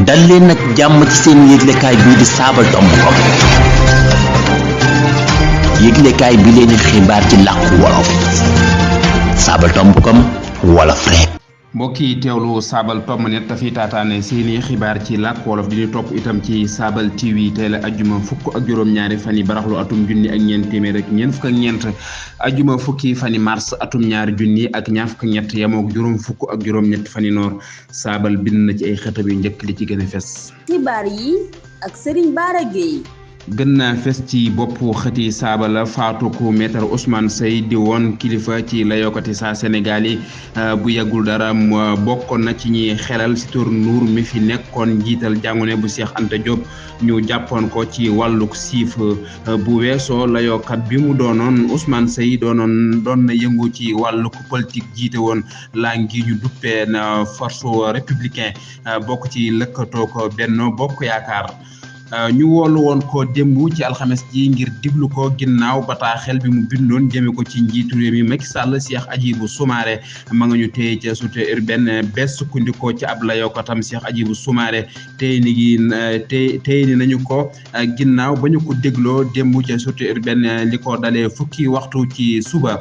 dal leen nag jàmm ci seen yëglekaay bii di saabal.com yëglekaay bi leen xibaar ci làkku wolof saabal.com wolof rek. mbokk yi teewlu saabal tom net tafi taataane seeni xibaar ci làkk wolof di ñu topp itam ci saabal TV tey la ajjuma fukk ak juróom-ñaari fan yi baraxlu atum junni ak ñeent téeméer ak ñeent fukk ak ñeent ajjuma fukki fani mars atum ñaari junni ak ñaar fukk ak ñett yemook juróom fukk ak juróom-ñett fani noor saabal bind na ci ay xëtam yu njëkk li ci gën a fes. xibaar yi ak Serigne Bara Gueye. gën naa fes ci boppu xëti saabala faatuku maître Ousmane Seye di woon kilifa ci layookati saa Sénégal yi bu yàggul dara bokkoon na ci ñi xelal Sitor Ndour mi fi nekkoon njiital jàngune bu Cheikh Anta Diop ñu jàppoon ko ci wàlluk siif bu weesoo layookat bi mu doonoon Ousmane Seye doon na yëngu ci wàlluk politique jiite woon laa ngi ñu duppee na force républicain bokk ci lëkkatoo ko Benno Bokk Yaakaar. ñu woolu woon ko démb ci alxames ji ngir diglu ko ginnaaw bataaxel bi mu bindoon jëme ko ci njiitu réew mi Macky Sall Cheikh Hadjibou Soumaré ma nga ñu téye ca sûreté urbaine bés sukkandikoo ci ab layookatam Cheikh Hadjibou Soumaré tey ni nañu ko ginnaaw ba ñu ko dégloo démb ca sûreté urbaine li ko dalee fukki waxtu ci suba.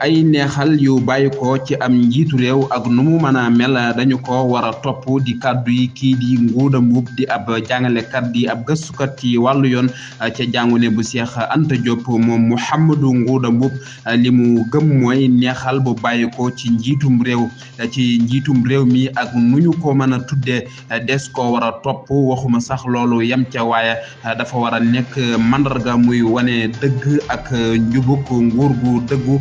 ay neexal yu bàyyi ko ci am njiitu réew ak nu mu mën a mel dañu ko war a topp di kàddu yi kii di Ngouda Mboup di ab jàngalekat di ab gëstukat ci wàllu yoon ca jàngune bu Cheikh Anta Diop moom Mouhamadou Ngouda Mboup li mu gëm mooy neexal bu bàyyi ko ci njiitum réew mi ak nu ñu ko mën a tuddee des ko war a topp waxuma sax loolu yem ca waaye dafa war a nekk mandarga muy wane dëgg ak njubuk nguur gu dëggu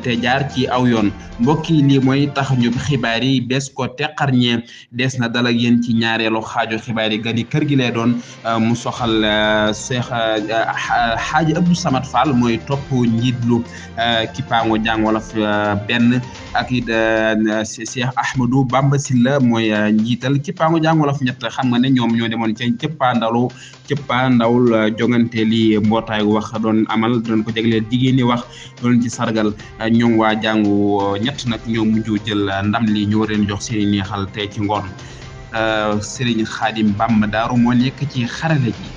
te jaar ci aw yoon mbokk yi lii mooy tax ñu xibaar yi bees ko teqarñee des na dal ak yéen ci ñaareelu xaaju xibaar yi gani kër gi lay doon mu soxal Cheikh Hadji Abdou Samad Fall mooy topp njiitlu kippaango jàng wolof benn ak it Cheikh Ahmadou Bamba Silla mooy njiital kippaango jàng wolof ñett xam nga ne ñoom ñoo demoon ca cëppaandawul jongante li mbootaay wax doon amal doon ko jagleel jigéen ñi wax doon ci sargal ñoom waa jàngu ñett nag ñoo mujj jël ndam li ñu war leen jox seeni neexal tey ci ngoon Serigne Khadim Bamba Daaru moo nekk ci xarale ji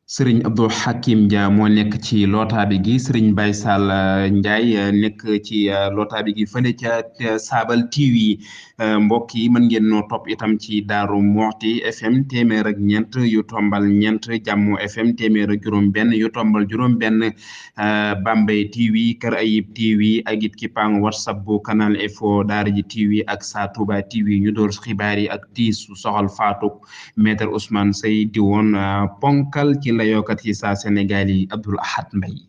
Serigne Abdou Hakim Dia moo nekk ci lootaabi gi Serigne Baye Sall Ndiaye nekk ci lootaabi gi fële ca Saabal TV mbokk yi mën ngeen noo topp itam ci Daaru Muxti FM téeméer ak ñeent yu tombal ñeent Jàmmu FM téeméer ak juróom-benn yu tombal juróom-benn Bambey TV Kër Ayib TV ak it kippaang WhatsApp bu Canal Info Daara J TV ak Sa Touba TV ñu door xibaar yi ak tiis soxal faatuk maître Ousmane Seye di woon ponkal ci layookat yi saa Sénégal yi Abdoul Ahad Mbaye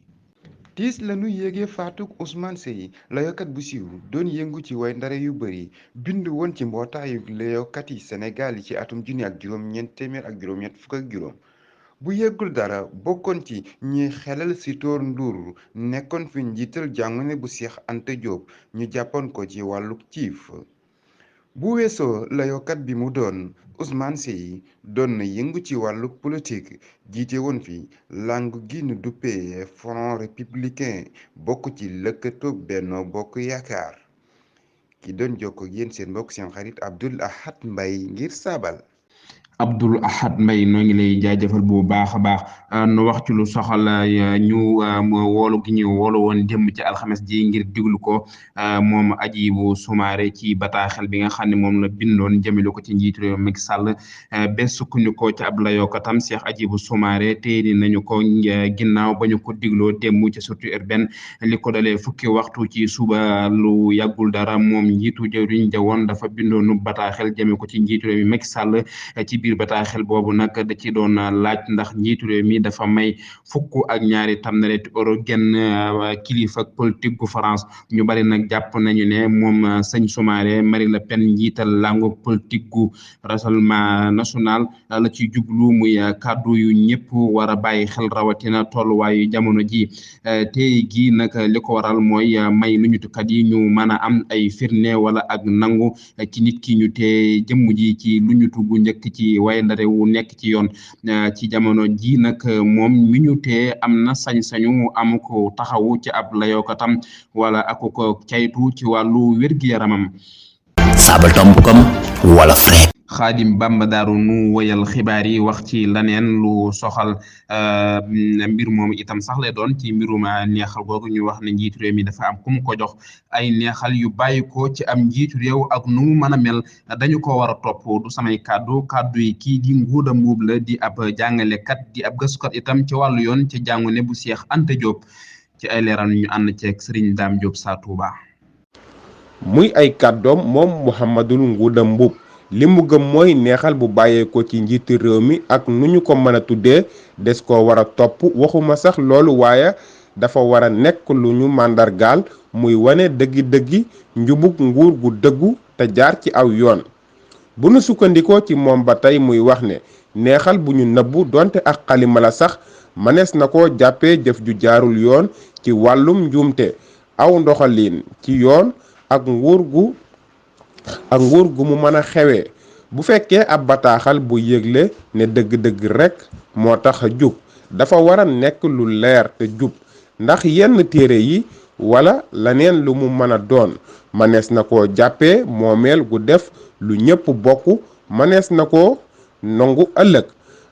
tiis lañu yéegee faatuk Ousmane Seye layookat bu siiw doon yëngu ci way ndare yu bëri bind woon ci mbootaayu layookat yi Sénégal yi ci atum junni ak juróom-ñeent téeméer ak juróom-ñett fukk ak juróom bu yëggul dara bokkoon ci ñi xelal Sitor Ndour nekkoon fi njiital jàngune bu Cheikh Anta Diop ñu jàppoon ko ci wàllu ciif bu weesoo layookat bi mu doon Ousmane Seye doon na yëngu ci wàllu politique jiite woon fi langue gi nu duppee Front républicain bokk ci lëkkatoo Benno Bokk Yaakaar ki doon jokkoo ak yéen seen mbokk seen xarit Abdoul Ahad Mbaye ngir saabal Abdoul Ahad Mbaye noo ngi lay jaajëfal bu baax a baax nu wax ci lu soxal ñu woolu gi ñu woolu woon démb ci alxames ji ngir diglu ko moom Hadjibou Soumaré ci bataaxel bi nga xam ne moom la bindoon jëmale ko ci njiitu réew Macky Sall bés sukkandikoo ci ab layookatam Cheikh Hadjibou Soumaré tey ni nañu ko ginnaaw ba ñu ko digloo démb ci sûreté urbaine li ko dalee fukki waxtu ci suba lu yàggul dara moom njiitu jëwriñ jawoon dafa bindoonu bataaxel jëme ko ci njiitu réew mi Macky Sall ci biir bataaxel boobu nag da ci doon laaj ndax njiitu réew mi dafa may fukk ak ñaari tamnarit euro genn kilifa politique gu France ñu bari nag jàpp nañu ne moom sëñ Soumaré Marine Le Pen njiital langu politique gu Rassemblement national la ci jublu muy kàddu yu ñëpp war a bàyyi xel rawatina tolluwaayu jamono ji tey gi nag li ko waral mooy may luñutukat yi ñu mën a am ay firnde wala ak nangu ci nit ki ñu te jëmm ji ci luñutu gu njëkk ci waaye ndare wu nekk ci yoon ci jamono ji nag moom mi ñu tee am na sañ-sañu am ko taxawu ci ab layookatam wala ak ko caytu ci wàllu wér-gi-yaramam sabaltomb.com wolof rek. Xaadim Bamba Daaru nu woyal xibaar yi wax ci laneen lu soxal mbir moom itam sax lay doon ci mbirum neexal googu ñu wax ne njiitu réew mi dafa am ku mu ko jox ay neexal yu bàyyi ko ci am njiitu réew ak nu mu mën a mel dañu ko war a topp du samay kàddu yi kii di Nguuda Mbuub la di ab jàngalekat di ab gëstukat itam ci wàllu yoon ci jàngu ne bu Cheikh Anta Diop ci ay leeral ñu ànd ceeg Serigne Dame Diop saa Touba. muy ay kàddoom moom Mouhamadou Nguuda Mbuub li mu gëm mooy neexal bu bàyyeekoo ci njiitu réew mi ak nu ñu ko mën a tuddee des ko war a topp waxuma sax loolu waaye dafa war a nekk lu ñu màndargaal muy wane dëggi-dëggi njubug nguur gu dëggu te jaar ci aw yoon. bu nu sukkandikoo ci moom ba tey muy wax ne neexal bu ñu nëbbu donte ak xalima la sax mënees na ko jàppee jëf ju jaarul yoon ci wàllum njuumte aw ndoxalin ci yoon ak nguur gu mu mën a xewee bu fekkee ab bataaxal bu yëgle ne dëgg-dëgg rekk moo tax a jug dafa war a nekk lu leer te jub ndax yenn téere yi wala leneen lu mu mën a doon mënees na ko jàppee moomeel gu def lu ñépp bokk mënees na ko nangu ëllëg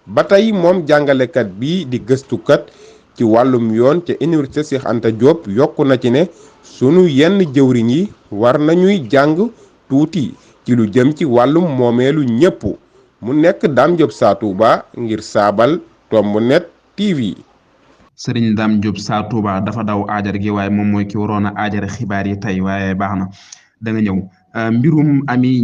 ba tey moom jàngalekat bi di gëstukat ci wàllum yoon ca université Cheikh Anta Diop yokku na ci ne sunu yenn jëwriñ yi war nañuy jàng tuuti ci lu jëm ci wàllum moomeelu ñépp mu nekk Dame Diop saa Touba ngir saabal tomb net TV. Serigne Dame Diop saa Touba dafa daw aajar gi waaye moom mooy ki waroon a aajare xibaar yi tey waaye baax na da nga ñëw mbirum Ami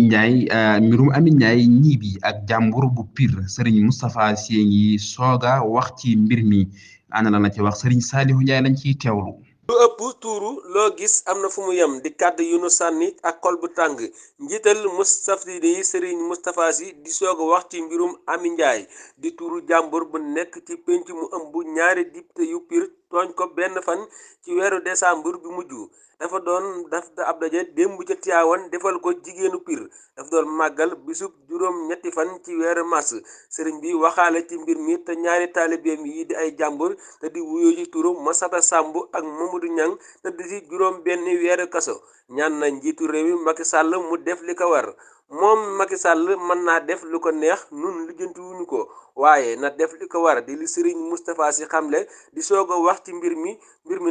Ndiaye ñiibi ak jàmbur bu Pire Serigne Moustapha Sy ngi sooga wax ci mbir mi ana la na ci wax Serigne Saliou Ndiaye lañ ciy teewlu. lu ëpp tuuru loo gis am na fu mu yem di kàddu yu nu sànni ak xol bu tàng njiital Moustapha yi Serigne Moustapha Sy di soog a wax ci mbirum Ami Ndiaye di tuuru jàmbur bu nekk ci penc mu ëmb ñaari député yu Pire tooñ ko benn fan ci weeru décembre bi mujj dafa doon daf ab daje démb ca Tiwaawan defal ko jigéenu Pire dafa doon màggal bisub juróom ñetti fan ci weeru mars sëriñ bi waxaale ci mbir mi te ñaari taalibeem yi di ay jàmbur te di wuyoo ci turu Masata Samb ak Mamadou Niang te di ci juróom benn weeru kaso ñaan na njiitu réew mi Macky Sall mu def li ko war moom Macky Sall mën naa def lu ko neex nun lijjantiwuñu ko waaye na def li ko war di li Serigne Moustapha Sy xamle di soog a wax ci mbir mi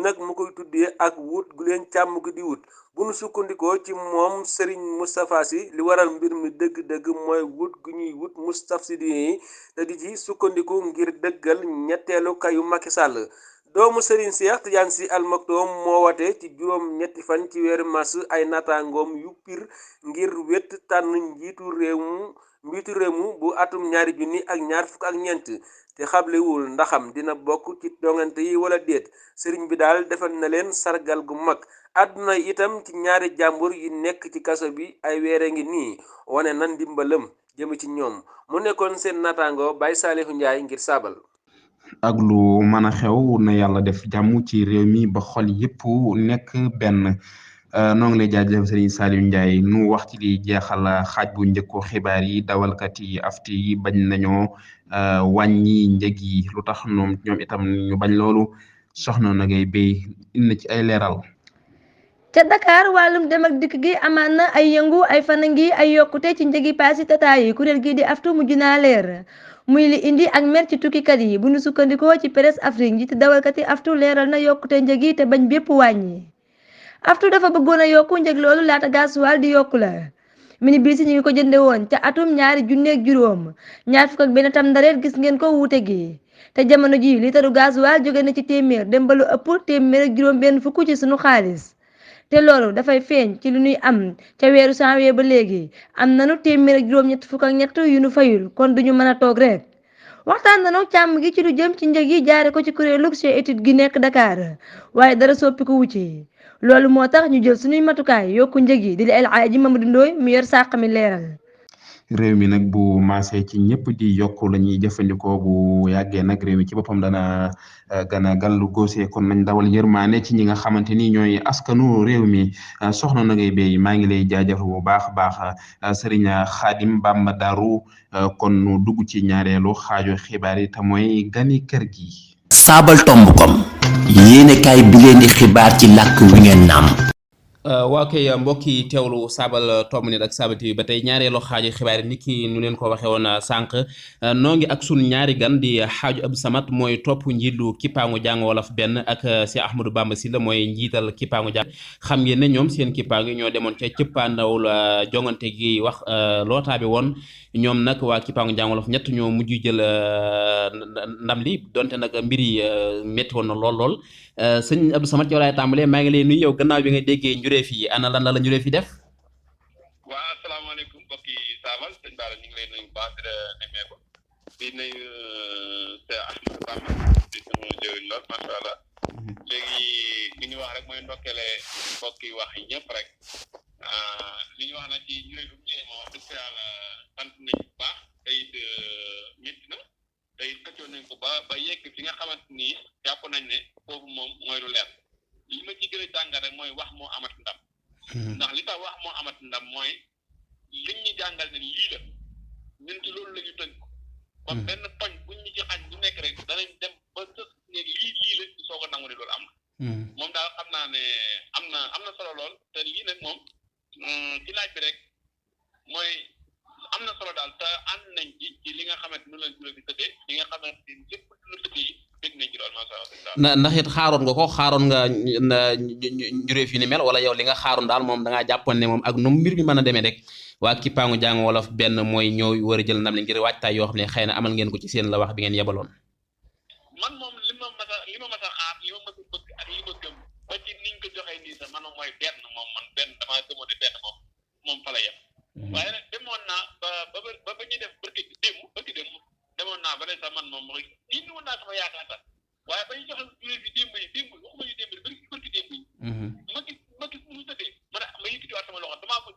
nag mu koy tuddee ak wut gu leen càmm gi di wut bu nu sukkandikoo ci moom Serigne Moustapha Sy li waral mbir mi dëgg-dëgg mooy wut gu ñuy wut Moustaphidiens yi te di ci sukkandiku ngir dëggal ñetteelu kayu Macky Sall doomu Serigne Cheikh Tidiane Sy Al Maktoum moo wate ci juróom ñetti fan ci weeru mars ay naataangoom yu Pire ngir wet tànn njiitu réew mu bu atum 2024 te xablewul ndaxam dina bokk ci dongante yi wala déet sëriñ bi daal defal na leen sargal gu mag àdduna itam ci ñaari jàmbur yi nekk ci kaso bi ay weere ngi nii wane na ndimbalam jëm ci ñoom mu nekkoon seen naataango Baye Salihou Ndiaye ngir saabal ak lu mën a xew na yàlla def jàmm ci réew mi ba xol yépp nekk benn noo ngi lay jaajëf Serigne Saliou Ndiaye nu wax ci li jeexal xaaj bu njëkku xibaar yi dawalkat yi afti yi bañ nañoo wàññi njëg yi lu tax ñoom itam ñu bañ loolu soxna na ngay béy indi ci ay leeral. ca Dakar wàllum dem ak dikk gi amaan na ay yëngu ay fanangi ay yokkute ci njëgi paasi tata yi kuréel gi di aftu mujj naa leer muy li indi ak mer ci tukkikat yi bu nu sukkandikoo ci presse Afrique njiiti dawalkat yi aftu leeral na yokkute njëg yi te bañ bépp wàññi. aftu dafa bëggoon a yokku njëg loolu laata gasoil di yokku la minibus yi ñu ngi ko jënde woon ca atum 2005 ñaar fukk ak benn tam ndareet gis ngeen ko wuute gi te jamono ji liitaru gasoil jóge na ci téeméer dem ba lu ëpp téeméer ak juróom benn fukk ci sunu xaalis te loolu dafay feeñ ci lu ñuy am ca weeru janvier ba léegi am nanu téeméer ak juróom ñett fukk ak ñett yu nu fayul kon duñu mën a toog rek waxtaan nanu càmm gi ci lu jëm ci njëg yi jaare ko ci kuréelu étude gi nekk Dakar waaye dara soppiku wucce loolu moo tax ñu jël suñuy matukaay yokku njëg yi di El Hadji Mamadou Ndoye mu yor sàq mi leeral. réew mi nag bu maasee ci ñëpp di yokku la ñuy jëfandikoo bu yàggee nag réew mi ci boppam dana gën a gàllu góosee kon nañ dawal yërmaane ci ñi nga xamante ni ñooy askanu réew mi soxna na ngay béy maa ngi lay jaajëfal bu baax a baax Serigne Khadim Bamba Darou kon nu dugg ci ñaareelu xaaju xibaar yi te mooy gani kër gi. sabaltomb.com yéenekaay bi leen di xibaar ci làkk wi ngeen naam. waa kay mbokk yi teewlu Saabal Tomb Nit ak Saabal TV ba tey ñaareelu xaaju xibaar yi ni ki nu leen ko waxee woon sànq noo ngi ak sun ñaari gan di xaaju Abdou Samad mooy topp njiitlu kippaangu jàng wolof benn ak Cheikh Ahmadou Bamba Sylla mooy njiital kippaangu jàng xam ngeen ne ñoom seen kippaangu ñoo demoon ca cëppaandawul jongante gi wax lootaa bi woon ñoom nag waa kippaangu jàng wolof ñett ñoo mujj jël ndam li donte nag mbir yi métti woon na lool sëñ Abdou Samad yow laay tàmbalee maa ngi lay nuyu yow gannaaw bi nga déggee njureef yi ana lan la njureef yi def. waaw asalaamaaleykum mbokki Saabal sëñ Bara ñu ngi lay nuyu bu baax di la nemmeeku di nuyu Cheikh Ahmadou Bamba di sama jëriñ lool macha allah léegi li ñu wax rek mooy ndokkeele mbokki wax yi ñëpp rek li ñu wax nag ci njureef bi ñu wax dëgg yàlla sant nañ bu baax te it métti na te it xëccoon nañ ko ba yegg fi nga xamante ni jàpp nañ ne foofu moom mooy lu leer li ma ci gën a jàngal rek mooy wax moo amat ndam ndax li tax wax moo amat ndam mooy liñ ñu jàngal ne lii la ñun ci loolu la ñu tënk kon benn poñ buñ ñu ci xañ bu nekk rek danañ dem ba sës ne lii la ci soog a nangu ne loolu am na moom daal xam naa ne am na solo lool te lii nag moom ci laaj bi rek mooy am na solo daal te ànd nañ ci li nga xamante nu la juré di tëddee li nga xamante ni lépp lu tëddee yi dégg nañ ci loolu macha allah ndax it xaaroon nga njureef yi ni mel wala yow li nga xaaroon daal moom da ngaa jàppoon ne moom ak nu mbir mi mën a demee rek waa kippaangu jàng wolof benn mooy ñëw war a jël ndam li ngir waajtaay yoo xam ne xëy na amal ngeen ko ci seen la wax bi ngeen yebaloon. man moom li ma mas a xaar li ma mas a bëgg ak li ma gëm ba ci niñ ko joxee nii sax man mooy benn moom man benn damaa gëmoon ne benn moom fa la yem waaye nag demoon naa ba ñuy def bëgg démb demoon naa ba ne sax man moom mooy indi woon naa sama yaakaar sax waaye ba ñu joxe jurée bi démb waxuma ñu démb bëgg démb yi ma gis mu tëddee ma yëkkatiwaat sama loxo damaa ko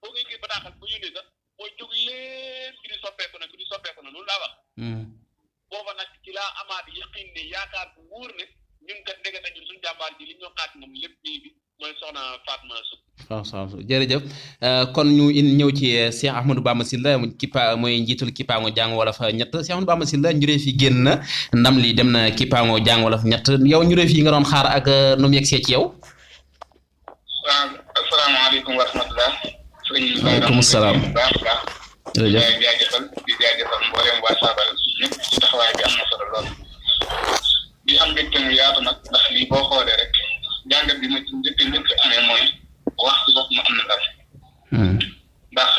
boo ngay gis bataaxal ba yónnee sax mooy jóg leen bi di soppeeku na loolu laa wax booba nag ci laa amaat yaqin ne yaakaar bu wóor ne ñun kat ndegete ñun suñu jàmbaar ji li ñoo xaat moom lépp bi mooy soxna Fatma Sow. waaw jërëjëf kon ñu ñëw ci Cheikh Ahmadou Bamba Sylla mooy njiitul kippaangu jàng wolof ñett Cheikh Ahmadou Bamba Sylla njureef yi génn na ndam li dem na kippaangu jàng wolof ñett yow njureef yi nga doon xaar ak nu mu yegsee ci yow. waaw asalaamaaleykum wa rahmatulah. waaleykum salaam. jërëjëf di jaajëfal mboolem waa Saabal ñëpp ci taxawaay bi am na solo lool. di am mbégte mu yaatu nag ndax lii boo xoolee rek jàngat bi ma ci njëkk amee mooy wax ci bopp mu am na ndam. ndax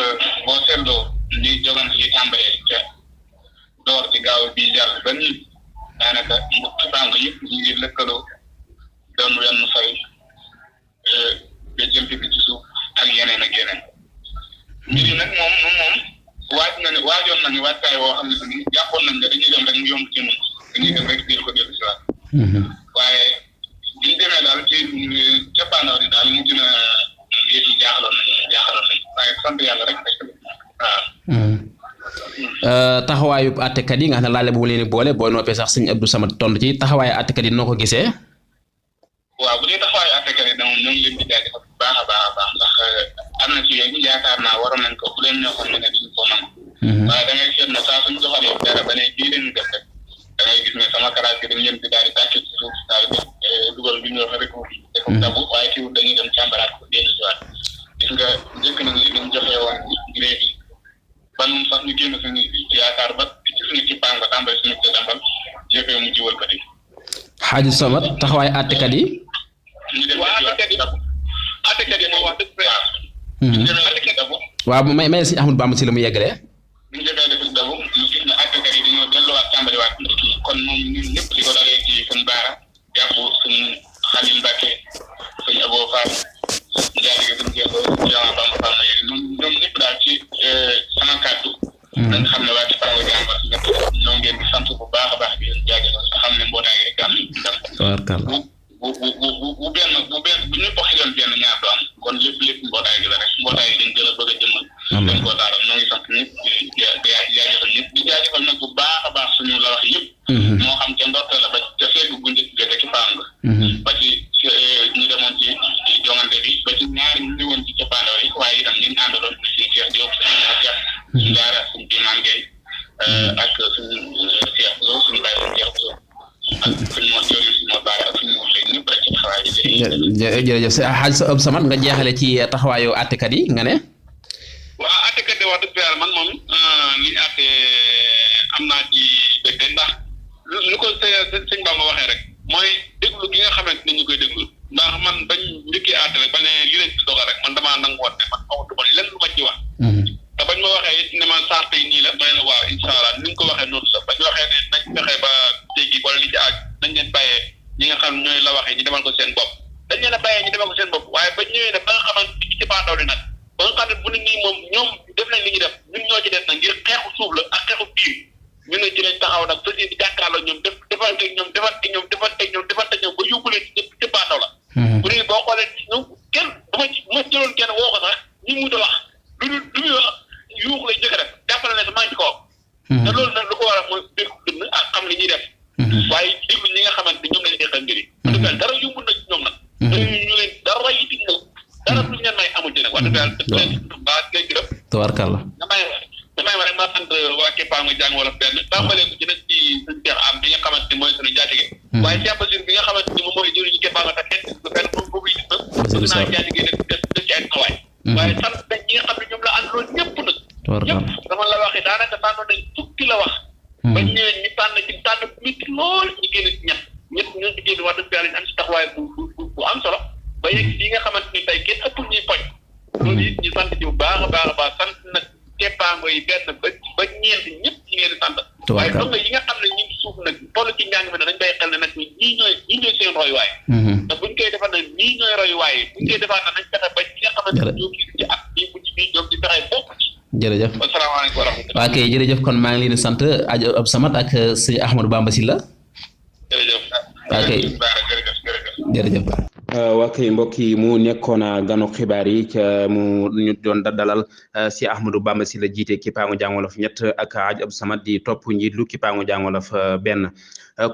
boo seetloo li jogante yi tàmbalee ca door ci gaaw bi jàll ba nii daanaka kippaangu yëpp ñu ngi lëkkaloo doon wenn fay ba jëm bi ci suuf ak yeneen ak yeneen. mbir yi nag moom waajoon nañu waajtaay woo xam ne si nii jàppoon nañ ne dañuy dem rek mu yomb ci ñun dañuy dem rek diir ko dellu si waat waaye biñu demee daal ci cappaandaw di daal mu gën a yéet yi jaaxaloon nañ waaye sant yàlla rek waaw taxawaayu àttekat yi nga xam ne laale bu leen boole booy noppee sax sëñ Abdou Samad tontu ci taxawaayu àttekat yi noo ko gisee. waaw bu dee taxawaayu àttekat yi moom ñoo ngi leen di jaajëfal bu baax a baax ndax am na ci yooyu ñu yaakaar naa waroon nañ ko bu leen ñoo xam ne duñu ko nangu waaye da ngay seet ne saa suñu doxalee dara ba ne kii leen def rek da ngay gis ne sama karaat gi dañ leen di daal di tàcc ci suuf daal di dugal bi ñu wax rek defum tabu waaye ci dañuy dem càmbaraat ko dellu si waat gis nga njëkk nañ li ñu joxee woon léegi ba nun sax ñu génn suñu yaakaar ba ci suñu kippaango tàmbali suñu ko dambal jëfee mu jiwal ko di Xaaji Samad taxawaayu àttekat yi àttekat yi moom wax dëgg waaw may sëñ Ahmadou Bamba Sylla mu yeggalee. bu ñu defee def dabu ñu gis ne àttekat yi dañoo delluwaat tàmbaliwaat kon moom ñun ñëpp li ko dalee ci sëñ Baara jàpp sëñ Xalil Mbacke sëñ Abo Fall njaatige sëñ Jeexoo Jeexoo Bamba Fall ñoom ñëpp daal ci sama kàddu dañ xam ne waa ci Kippaangu Jàng Wolof ñëpp ñoo ngeen di sant bu baax a baax di leen jaajëfal xam ne mbootaay gi rek am nañ bu ñëpp xëyoon benn ñaar du am kon lépp mbootaay gi la rek mbootaay gi dañ gën a bëgg a jëmmal dañ koo taaral ñoo ngi sant ñëpp di jaajëfal ñëpp di jaajëfal nag bu baax a baax suñu la wax yëpp moo xam ca ndorte la ba ca fegg gu njëkk ga te Kippaangu ba ci ñu demoon ci jongante bi ba ci ñaari ñu ñëwoon ci cappaandaw yi waaye itam ñu àndaloon ñu suñu Cheikh Diop suñu Jaara suñu Diman Gueye ak suñu Cheikh Bousso suñu bàyyi suñu Cheikh Bousso ak suñu moo jori suñu moo baare ak suñu moo xëy ñëpp rek ci taxawaay bi jërëjëf Hadj Abdou Samad nga jeexale ci taxawaayu àttekat yi nga ne. waaw àttekat yi wax dëgg yàlla man moom li ñu àtte am naa ci dëgg ndax lu ko sëñ Bamba waxee rek mooy déglu gi nga xamante ni ñu koy déglu ndax man bañ njëkkee àtte rek ba ne li leen ci dogal rek man damaa nangu woon ne man xamatuma lenn lu ma ci wax. te bañ ma waxee it ne ma sart yi nii la ma ne la waaw incha allah ni nga ko waxee noonu la bañ waxee ne nañ fexe ba tegi wala li ci aaj nañ leen bàyyee ñi nga xam ñooy la waxee ñu demal ko seen bopp dañ leen a bàyyee ñu demal ko seen bopp waaye ba ñëwee ne ba nga xamante ni ci pandaw li nag ba nga xam ne bu nit ñi moom ñoom def nañ li ñu def ñun ñoo ci def nag ngir xeexu suuf la ak xeexu biir ñu ne ci lañ taxaw nag fas yéene di jàkkaarloo ñoom defante ñoom ba yóbbu leen ci pandaw la bu dee boo xoolee ñoom kenn bu ma jëloon kenn woo ko sax ñu mu wax lu muy wax yuux lay njëkk a def jàppale ne maa ngi ci kaw te loolu nag lu ko waral mooy dégg dënn ak xam li ñuy def waaye déglu ñi nga xamante ñoom lañ deqal mbir yi dara yóbbu na ci ñoom nag ñu leen dara yi dig nag dara lu leen may amul ci nag wax dëgg yàlla leen baa ngay gërëm tabarkalla damay wax rek maa sant waa Képpaangu Jàng Wolof benn tàmbalee ko ci nag ci sëñ Cheikh am bi nga xamante ni mooy suñu jaatige waaye Cheikh Basir bi nga xamante ni moom mooy jëriñu Képpaangu te kenn ko fenn boobu gis na bëgg naa jaatige def ci ay tawaay waaye sant nañ ñi nga xam ne ñoom la àndoon ñëpp nag ñëpp dama la waxee daanaka tànnoon nañ fukki la wax ba ñëwee ñu tànn métti lool ñu génn ci ñett ñoo ci génn wax dëgg yàlla ñu am ci taxawaay bu am solo ba yegg yi nga xamante ni tey kenn ëppul ñuy poñ loolu it ñu sant ci bu baax a baax sant nag Képpaango yi benn ba ñeent ñëpp ñi ngeen di sant waaye donc yi nga xam ne ñu ngi suuf nag toll ci njàng mi ne dañ bay xel ne nag ñii ñooy seen royuwaay te buñ koy defar nag ñii ñooy royuwaay buñ koy defar nag nañ fexe ba ñi nga xamante ne ñoo gis ci ak ñi bu ci biir ñoom di fexe bokk ci jërëjëf asalaamaaleykum wa rahmatulah waa kay jërëjëf kon maa ngi leen di sant Abdou Samad ak sëñ Ahmadou Bamba Sylla jërëjëf waa kay jërëjëf waa kay mbokk yi mu nekkoon ganu xibaar yi ca mu ñu doon dalal si Ahmadou Bamba Sylla jiite Képpaangu Jàng Wolof ñett ak Hadj Abdou Samad di topp njiitlu Képpaangu Jàng Wolof benn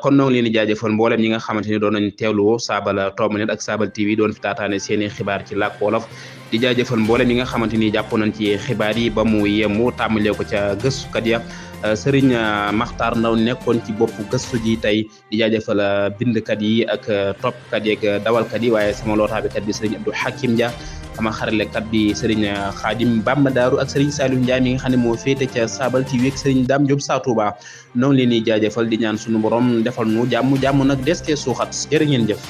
kon noo ngi leen di jaajëfal mboolem ñi nga xamante ni doon nañ teewlu Saabal Tomanet ak Saabal TV doon fi taataane seeni xibaar ci làkk wolof di jaajëfal mboolem ñi nga xamante ni jàpp nañ ci xibaar yi ba mu yemmu tàmbalee ko ca gëstukat ya Sëriñ Maxtaar Ndaw nekkoon ci boppu gëstu ji tey di jaajëfal bindkat yi ak toppkat yi ak dawalkat yi waaye sama lootaabikat bi Sëriñ Abdou Hakim Dia sama xaralekat bi Sëriñ Xaadim Bamba Daaru ak Sëriñ Saliou Ndiaye mi nga xam ne moo féete ca Saabal TV ak Sëriñ Dame Diop Sa Touba noo ngi leen di jaajëfal di ñaan sunu borom defal nu jàmm nag des kee suuxat jërë ngeen jëf